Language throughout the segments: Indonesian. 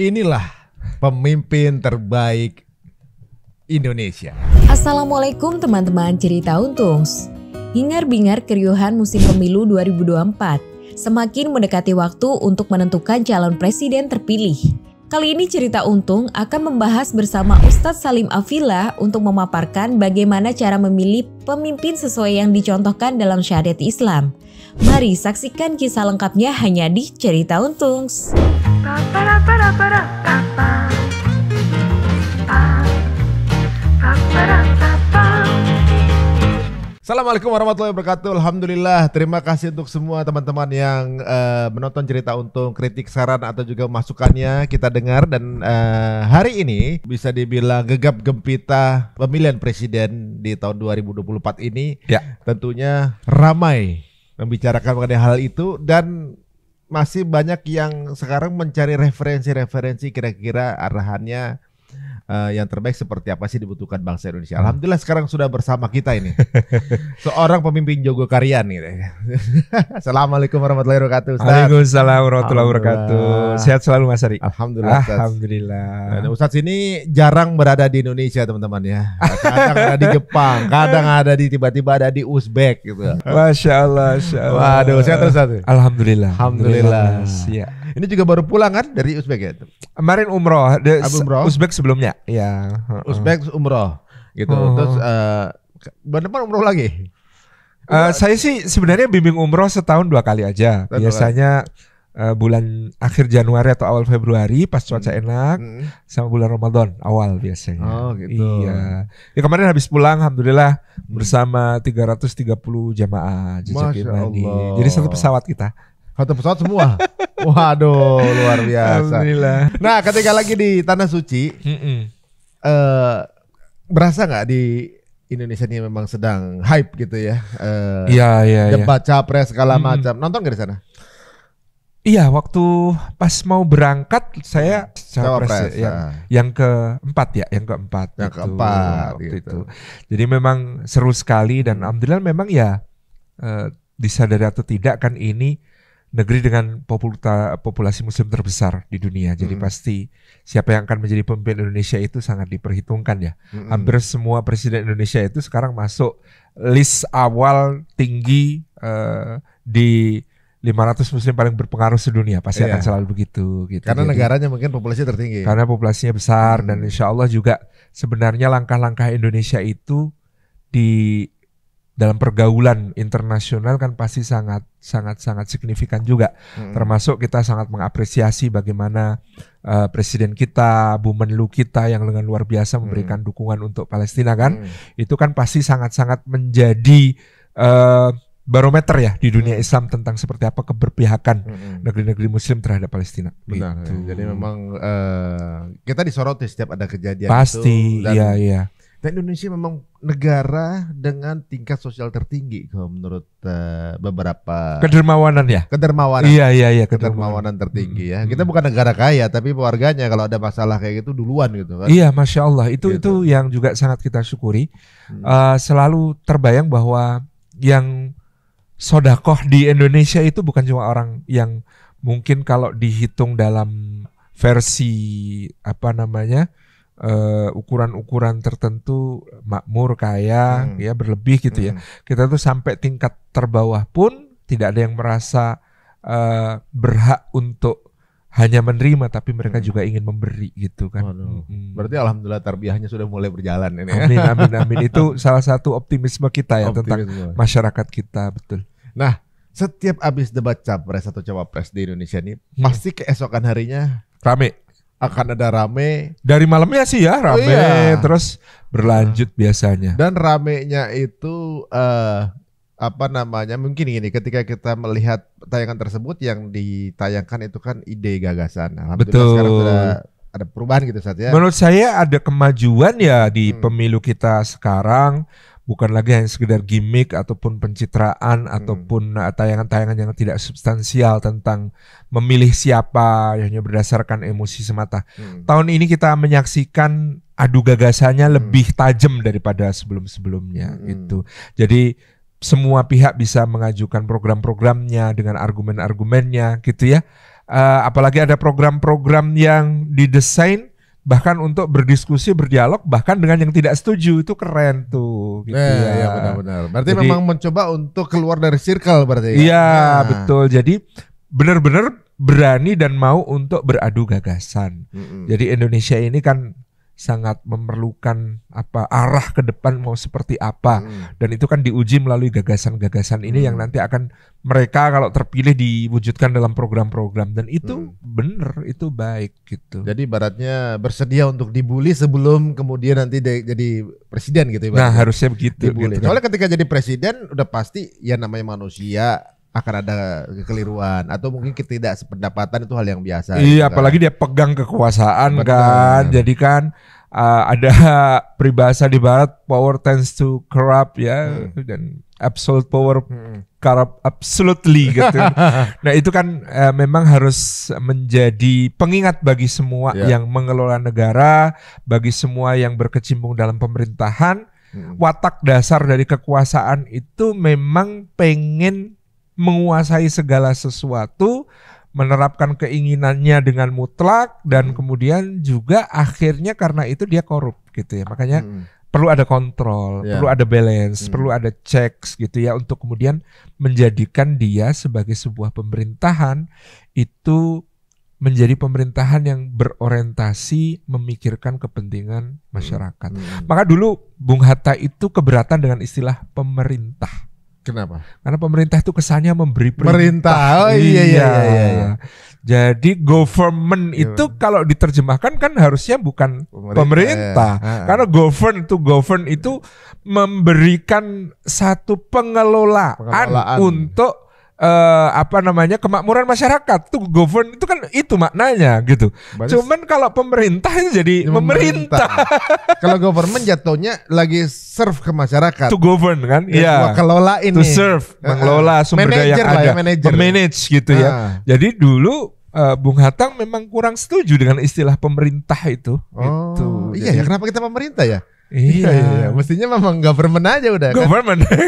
Inilah pemimpin terbaik Indonesia. Assalamualaikum teman-teman cerita Untungs. Hingar-bingar keriuhan musim pemilu 2024 semakin mendekati waktu untuk menentukan calon presiden terpilih. Kali ini cerita Untung akan membahas bersama Ustadz Salim Afillah untuk memaparkan bagaimana cara memilih pemimpin sesuai yang dicontohkan dalam syariat Islam. Mari saksikan kisah lengkapnya hanya di cerita Untungs. Assalamualaikum warahmatullahi wabarakatuh. Alhamdulillah, terima kasih untuk semua teman-teman yang menonton cerita Untung, kritik, saran atau juga masukannya kita dengar. Dan hari ini bisa dibilang gegap gempita pemilihan presiden di tahun 2024 ini ya. Tentunya ramai membicarakan mengenai hal itu dan masih banyak yang sekarang mencari referensi-referensi kira-kira arahannya yang terbaik seperti apa sih dibutuhkan bangsa Indonesia. Alhamdulillah sekarang sudah bersama kita ini seorang pemimpin Jogokarian gitu. Assalamualaikum warahmatullahi wabarakatuh. Waalaikumsalam warahmatullahi wabarakatuh. Sehat selalu Mas Ari. Alhamdulillah. Alhamdulillah. Nah, Ustadz ini jarang berada di Indonesia teman-teman ya. Kadang ada di Jepang, kadang ada di tiba-tiba ada di Uzbek gitu. Masya Allah, Masya Allah. Waduh, sehat terus Ustadz. Alhamdulillah. Alhamdulillah. Ya. Ini juga baru pulang kan dari Uzbek ya? Kemarin umroh, umroh. Uzbek sebelumnya. Ya. Uzbek umroh gitu. Terus bulan depan umroh lagi. Saya sih sebenarnya bimbing umroh setahun 2 kali aja. Biasanya bulan akhir Januari atau awal Februari pas cuaca enak, sama bulan Ramadan awal biasanya. Oh gitu. Iya. Ya kemarin habis pulang alhamdulillah bersama 330 jamaah jejak imani. Jadi satu pesawat kita. Satu pesawat semua. Waduh, luar biasa. Alhamdulillah. Nah, ketika lagi di Tanah Suci, berasa nggak di Indonesia ini memang sedang hype gitu ya? Iya. Debat capres segala macam. Nonton nggak di sana? Iya, waktu pas mau berangkat saya capres yang keempat ya, yang keempat. Yang keempat waktu gitu. itu. Jadi memang seru sekali dan alhamdulillah memang ya disadari atau tidak kan ini negeri dengan populasi muslim terbesar di dunia. Jadi pasti siapa yang akan menjadi pemimpin Indonesia itu sangat diperhitungkan ya. Hampir semua presiden Indonesia itu sekarang masuk list awal tinggi di 500 muslim paling berpengaruh sedunia. Pasti akan selalu begitu gitu. Karena negaranya mungkin populasi tertinggi. Karena populasinya besar dan insya Allah juga sebenarnya langkah-langkah Indonesia itu di dalam pergaulan internasional kan pasti sangat signifikan juga. Termasuk kita sangat mengapresiasi bagaimana presiden kita, Bu Menlu kita yang dengan luar biasa memberikan dukungan untuk Palestina kan. Itu kan pasti sangat-sangat menjadi barometer ya di dunia Islam tentang seperti apa keberpihakan negeri-negeri Muslim terhadap Palestina. Benar. Gitu. Jadi memang kita disoroti setiap ada kejadian pasti, itu. Pasti, iya. Dan Indonesia memang negara dengan tingkat sosial tertinggi kalau menurut beberapa kedermawanan ya. Kedermawanan. Iya. Kedermawanan tertinggi ya. Kita bukan negara kaya tapi warganya kalau ada masalah kayak gitu duluan gitu kan. Iya, Masya Allah. Itu Gitu. yang juga sangat kita syukuri. Selalu terbayang bahwa yang sodakoh di Indonesia itu bukan cuma orang yang mungkin kalau dihitung dalam versi ukuran-ukuran tertentu makmur, kaya, ya berlebih gitu ya. Kita tuh sampai tingkat terbawah pun tidak ada yang merasa berhak untuk hanya menerima, tapi mereka juga ingin memberi gitu kan. Berarti alhamdulillah tarbiyahnya sudah mulai berjalan ini. Amin. Itu salah satu optimisme kita ya tentang masyarakat kita, betul. Nah, setiap habis debat capres atau cawapres di Indonesia ini pasti keesokan harinya rame. Akan ada rame. Dari malamnya sih ya rame, terus berlanjut biasanya. Dan ramenya itu mungkin gini, ketika kita melihat tayangan tersebut yang ditayangkan itu kan ide gagasan. Alhamdulillah sekarang sudah ada perubahan gitu Ustaz ya. Menurut saya ada kemajuan ya di pemilu kita sekarang. Bukan lagi hanya sekedar gimmick ataupun pencitraan ataupun tayangan-tayangan yang tidak substansial tentang memilih siapa hanya berdasarkan emosi semata. Tahun ini kita menyaksikan adu gagasannya lebih tajam daripada sebelum-sebelumnya gitu. Jadi semua pihak bisa mengajukan program-programnya dengan argumen-argumennya gitu ya. Apalagi ada program-program yang didesain bahkan untuk berdiskusi, berdialog bahkan dengan yang tidak setuju. Itu keren tuh gitu ya. Iya benar-benar. Berarti Jadi, memang mencoba untuk keluar dari circle berarti. Iya, betul. Jadi benar-benar berani dan mau untuk beradu gagasan. Jadi Indonesia ini kan sangat memerlukan arah ke depan mau seperti apa, dan itu kan diuji melalui gagasan-gagasan ini yang nanti akan mereka kalau terpilih diwujudkan dalam program-program, dan itu bener, itu baik gitu. Jadi ibaratnya bersedia untuk dibully sebelum kemudian nanti jadi presiden gitu ibaratnya. Nah harusnya begitu. Dibully. Gitu. Soalnya ketika jadi presiden udah pasti ya namanya manusia akan ada kekeliruan atau mungkin ketidaksependapatan, itu hal yang biasa. Iya, gitu apalagi dia pegang kekuasaan. Betul. Kan, jadi kan ada peribahasa di barat, power tends to corrupt ya, dan absolute power corrupt absolutely gitu. Nah itu kan memang harus menjadi pengingat bagi semua yang mengelola negara, bagi semua yang berkecimpung dalam pemerintahan. Watak dasar dari kekuasaan itu memang pengen menguasai segala sesuatu, menerapkan keinginannya dengan mutlak, dan kemudian juga akhirnya karena itu dia korup gitu ya. Makanya perlu ada kontrol, perlu ada balance, perlu ada checks gitu ya, untuk kemudian menjadikan dia sebagai sebuah pemerintahan itu menjadi pemerintahan yang berorientasi memikirkan kepentingan masyarakat. Maka dulu Bung Hatta itu keberatan dengan istilah pemerintah. Kenapa? Karena pemerintah itu kesannya memberi perintah. Oh iya. Jadi government itu kalau diterjemahkan kan harusnya bukan pemerintah. Karena govern itu memberikan satu pengelolaan. Untuk kemakmuran masyarakat. Tuh govern itu kan itu maknanya gitu. Cuman kalau pemerintah itu jadi pemerintah. Kalau government jatuhnya lagi serve ke masyarakat. To govern kan? Iya. Kelola ini. To serve, mengelola sumber daya yang ada. Manage gitu ya. Jadi dulu Bung Hatta memang kurang setuju dengan istilah pemerintah itu. Gitu. Iya ya, kenapa kita pemerintah ya? Iya. Mestinya memang government aja udah. Government. Kan?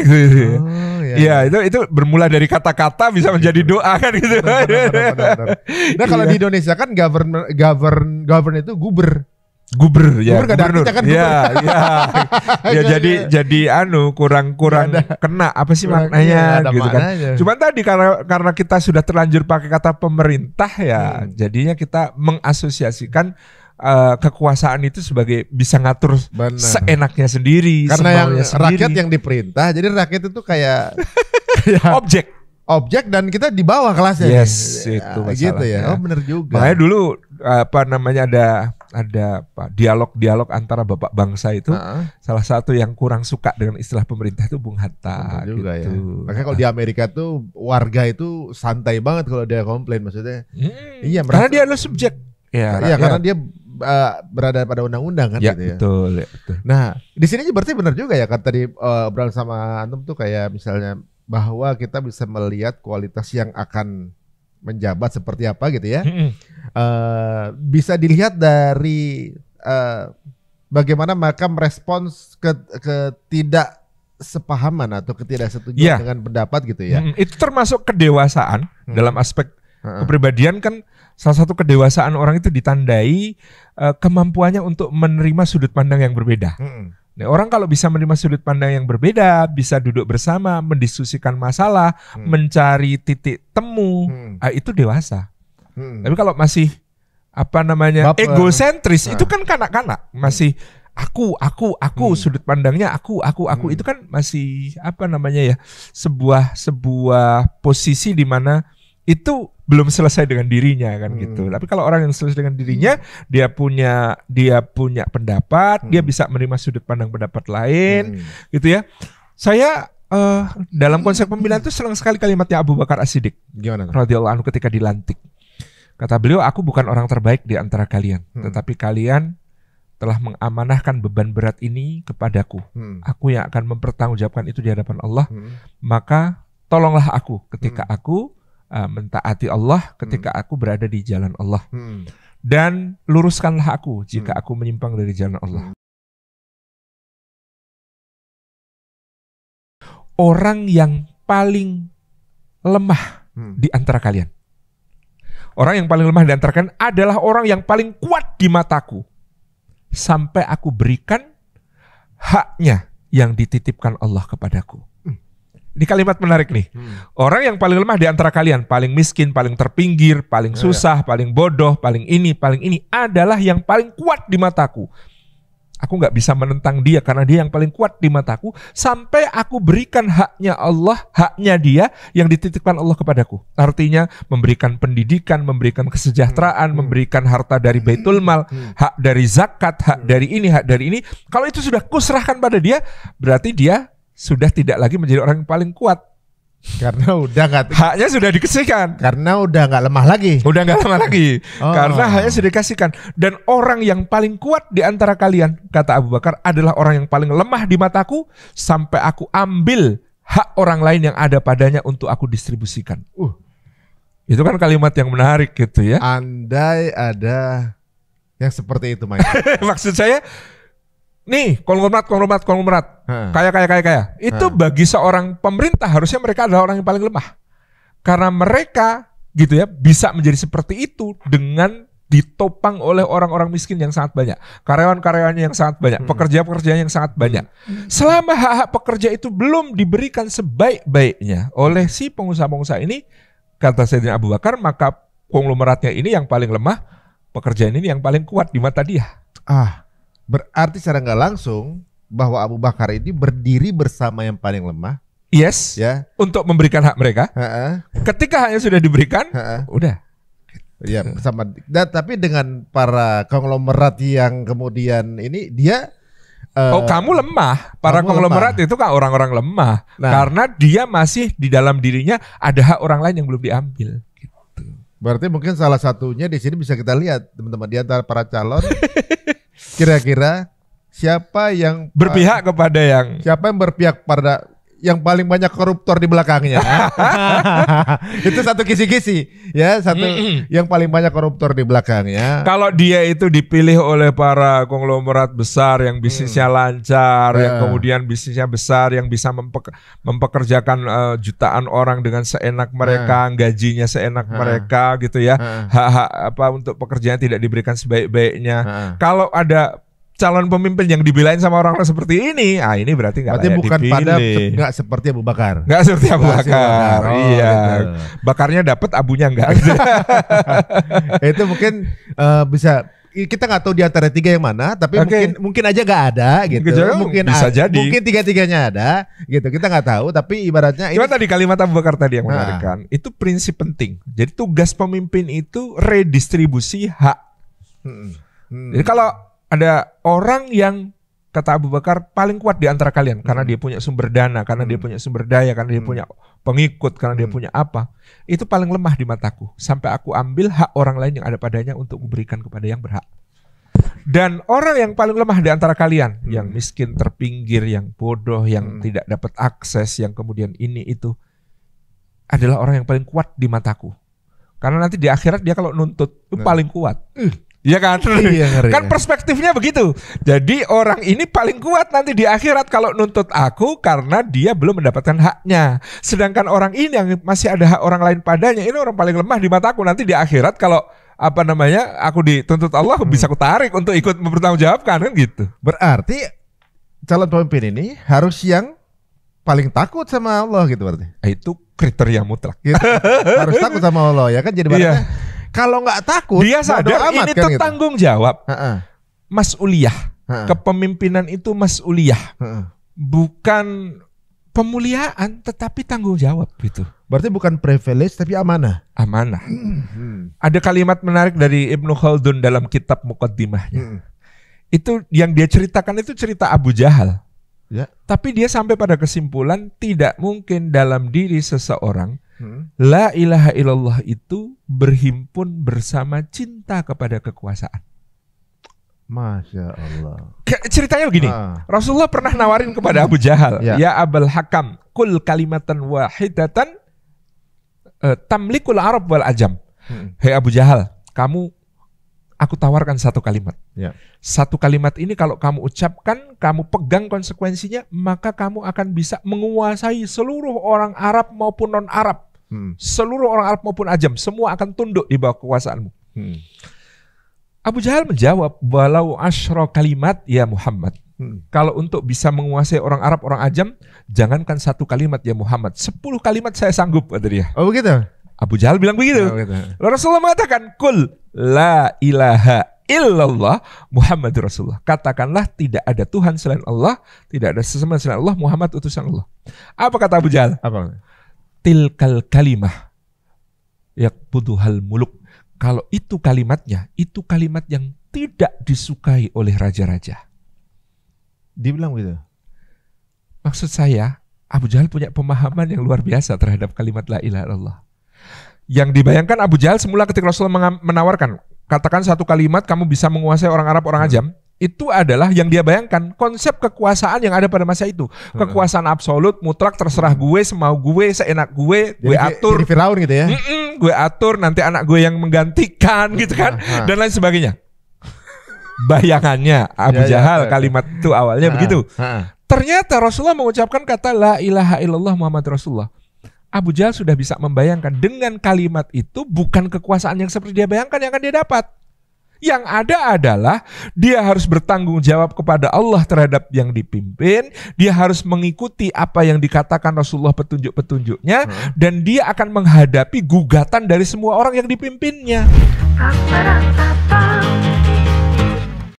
Iya, itu bermula dari kata-kata bisa menjadi doa kan gitu. Benar. Nah kalau di Indonesia kan govern itu guber ya. Guber gak ada artinya kan. Ya jadi kurang kena apa sih maknanya gitu kan. Cuman tadi karena kita sudah terlanjur pakai kata pemerintah ya, jadinya kita mengasosiasikan kekuasaan itu sebagai bisa ngatur seenaknya sendiri, karena yang sendiri. Rakyat yang diperintah, jadi rakyat itu kayak objek dan kita di bawah kelasnya. Yes, itu masalahnya. Gitu ya. Oh benar juga. Makanya dulu ada dialog antara bapak bangsa itu, salah satu yang kurang suka dengan istilah pemerintah itu Bung Hatta. Benar juga gitu. ya. Makanya kalau di Amerika tuh warga itu santai banget kalau dia komplain, maksudnya. Iya, karena dia adalah subjek. Iya, karena dia berada pada undang-undang kan ya, gitu ya. Betul. Nah, di sini berarti benar juga ya kan tadi obrolan sama Antum tuh kayak misalnya bahwa kita bisa melihat kualitas yang akan menjabat seperti apa gitu ya. Bisa dilihat dari bagaimana mereka merespons ke ketidaksepahaman atau ketidaksetujuan dengan pendapat gitu ya. Itu termasuk kedewasaan dalam aspek kepribadian kan. Salah satu kedewasaan orang itu ditandai kemampuannya untuk menerima sudut pandang yang berbeda. Nah, orang kalau bisa menerima sudut pandang yang berbeda, bisa duduk bersama, mendiskusikan masalah, mencari titik temu, itu dewasa. Tapi kalau masih egosentris, itu kan kanak-kanak, masih aku sudut pandangnya aku itu kan masih sebuah posisi di mana itu belum selesai dengan dirinya kan gitu. Tapi kalau orang yang selesai dengan dirinya, dia punya pendapat, dia bisa menerima sudut pandang pendapat lain, gitu ya. Saya dalam konsep pemilihan itu senang sekali kalimatnya Abu Bakar As-Siddiq radhiyallahu anhu ketika dilantik. Kata beliau, aku bukan orang terbaik di antara kalian, tetapi kalian telah mengamanahkan beban berat ini kepadaku. Aku yang akan mempertanggungjawabkan itu di hadapan Allah. Maka tolonglah aku ketika aku mentaati Allah, ketika aku berada di jalan Allah, dan luruskanlah aku jika aku menyimpang dari jalan Allah. Orang yang paling lemah di antara kalian, orang yang paling lemah di antara kalian adalah orang yang paling kuat di mataku sampai aku berikan haknya yang dititipkan Allah kepadaku. Ini kalimat menarik nih. Orang yang paling lemah di antara kalian, paling miskin, paling terpinggir, paling susah, paling bodoh, paling ini adalah yang paling kuat di mataku. Aku nggak bisa menentang dia karena dia yang paling kuat di mataku sampai aku berikan haknya Allah, haknya dia yang dititipkan Allah kepadaku. Artinya memberikan pendidikan, memberikan kesejahteraan, memberikan harta dari Baitul Mal, hak dari zakat, hak dari ini, hak dari ini. Kalau itu sudah kuserahkan pada dia, berarti dia sudah tidak lagi menjadi orang yang paling kuat. Karena udah nggak, haknya sudah dikasihkan. Karena udah nggak lemah lagi. Udah nggak lemah lagi. Karena haknya sudah dikasihkan. Dan orang yang paling kuat di antara kalian, kata Abu Bakar, adalah orang yang paling lemah di mataku sampai aku ambil hak orang lain yang ada padanya untuk aku distribusikan. Itu kan kalimat yang menarik gitu ya. Andai ada yang seperti itu, Mike. Maksud saya, nih konglomerat, kaya. Itu bagi seorang pemerintah harusnya mereka adalah orang yang paling lemah. Karena mereka gitu ya bisa menjadi seperti itu dengan ditopang oleh orang-orang miskin yang sangat banyak, karyawan-karyawannya yang sangat banyak, pekerja-pekerjanya yang sangat banyak. Selama hak-hak pekerja itu belum diberikan sebaik-baiknya oleh si pengusaha-pengusaha ini, kata Sayyidina Abu Bakar, maka konglomeratnya ini yang paling lemah, pekerjaan ini yang paling kuat di mata dia. Berarti secara nggak langsung bahwa Abu Bakar ini berdiri bersama yang paling lemah. Yes, ya, untuk memberikan hak mereka. Ketika haknya sudah diberikan, udah. Ya, bersama. Dan tapi dengan para konglomerat yang kemudian ini dia. Kamu lemah. Para konglomerat itu kan orang-orang lemah. Karena dia masih di dalam dirinya ada hak orang lain yang belum diambil. Gitu. Berarti mungkin salah satunya di sini bisa kita lihat teman-teman di antara para calon. Kira-kira siapa yang berpihak kepada yang pada yang paling banyak koruptor di belakangnya? Itu satu kisi-kisi ya, satu yang paling banyak koruptor di belakangnya. Kalau dia itu dipilih oleh para konglomerat besar yang bisnisnya lancar, yang kemudian bisnisnya besar, yang bisa mempekerjakan jutaan orang dengan seenak mereka, gajinya seenak mereka gitu ya. Hak-hak untuk pekerjaan tidak diberikan sebaik-baiknya. Kalau ada calon pemimpin yang dibilain sama orang-orang seperti ini, ini berarti nggak layak bukan dipilih. Nggak seperti Abu Bakar. Nggak seperti Abu Bakar. Iya. Gitu. Bakarnya dapat, abunya enggak. Gitu. Itu mungkin bisa, kita nggak tahu di antara tiga yang mana, tapi mungkin aja nggak ada gitu. Mungkin bisa jadi. Mungkin tiga-tiganya ada gitu. Kita nggak tahu, tapi ibaratnya cuma tadi kalimat Abu Bakar tadi yang menarik kan. Itu prinsip penting. Jadi tugas pemimpin itu redistribusi hak. Jadi kalau ada orang yang kata Abu Bakar paling kuat di antara kalian karena dia punya sumber dana, karena dia punya sumber daya, karena dia punya pengikut, karena dia punya apa, itu paling lemah di mataku sampai aku ambil hak orang lain yang ada padanya untuk memberikan kepada yang berhak. Dan orang yang paling lemah di antara kalian, yang miskin, terpinggir, yang bodoh, yang tidak dapat akses, yang kemudian ini itu, adalah orang yang paling kuat di mataku. Karena nanti di akhirat dia kalau nuntut itu paling kuat. Iya kan? Kan perspektifnya begitu. Jadi orang ini paling kuat nanti di akhirat kalau nuntut aku karena dia belum mendapatkan haknya. Sedangkan orang ini yang masih ada hak orang lain padanya, ini orang paling lemah di mataku. Nanti di akhirat kalau aku dituntut Allah, bisa aku tarik untuk ikut mempertanggungjawabkan kan gitu. Berarti calon pemimpin ini harus yang paling takut sama Allah gitu berarti. Itu kriteria mutlak. Gitu. Harus takut sama Allah ya kan, jadi berarti kalau nggak takut, dia sadar ini tuh tanggung jawab, mas'uliyah, kepemimpinan itu mas'uliyah, bukan pemuliaan, tetapi tanggung jawab gitu. Berarti bukan privilege tapi amanah. Amanah. Ada kalimat menarik dari Ibnu Khaldun dalam kitab Muqaddimahnya. Itu yang dia ceritakan itu cerita Abu Jahal. Ya. Tapi dia sampai pada kesimpulan tidak mungkin dalam diri seseorang la ilaha illallah itu berhimpun bersama cinta kepada kekuasaan. Masya Allah. Ceritanya begini, Rasulullah pernah nawarin kepada Abu Jahal, ya Abul Hakam, kul kalimatan wahidatan tamlikul Arab wal Ajam. Hei Abu Jahal, aku tawarkan satu kalimat. Satu kalimat ini kalau kamu ucapkan, kamu pegang konsekuensinya, maka kamu akan bisa menguasai seluruh orang Arab maupun non-Arab. Seluruh orang Arab maupun Ajam, semua akan tunduk di bawah kekuasaanmu. Abu Jahal menjawab, walau asyra kalimat ya Muhammad. Kalau untuk bisa menguasai orang Arab, orang Ajam, jangankan 1 kalimat ya Muhammad, 10 kalimat saya sanggup, kata dia. Oh begitu? Abu Jahal bilang begitu. Rasulullah mengatakan, kul la ilaha illallah Muhammadur Rasulullah. Katakanlah tidak ada Tuhan selain Allah, tidak ada sesembahan selain Allah, Muhammad utusan Allah. Apa kata Abu Jahal? Apa? Tilkal kalimah yakbuduhal muluk. Kalau itu kalimatnya, itu kalimat yang tidak disukai oleh raja-raja. Dia bilang begitu? Maksud saya, Abu Jahal punya pemahaman yang luar biasa terhadap kalimat la ilaha illallah. Yang dibayangkan Abu Jahal semula ketika Rasulullah menawarkan, katakan 1 kalimat kamu bisa menguasai orang Arab, orang Ajam. Itu adalah yang dia bayangkan, konsep kekuasaan yang ada pada masa itu. Kekuasaan absolut, mutlak, terserah gue, semau gue, seenak gue atur. Jadi Firaun gitu ya? Gue atur, nanti anak gue yang menggantikan gitu kan, dan lain sebagainya. Bayangannya Abu Jahal kalimat itu awalnya begitu. Ternyata Rasulullah mengucapkan kata la ilaha illallah Muhammad Rasulullah. Abu Jahal sudah bisa membayangkan dengan kalimat itu bukan kekuasaan yang seperti dia bayangkan yang akan dia dapat. Yang ada adalah dia harus bertanggung jawab kepada Allah terhadap yang dipimpin. Dia harus mengikuti apa yang dikatakan Rasulullah petunjuk-petunjuknya. Dan dia akan menghadapi gugatan dari semua orang yang dipimpinnya.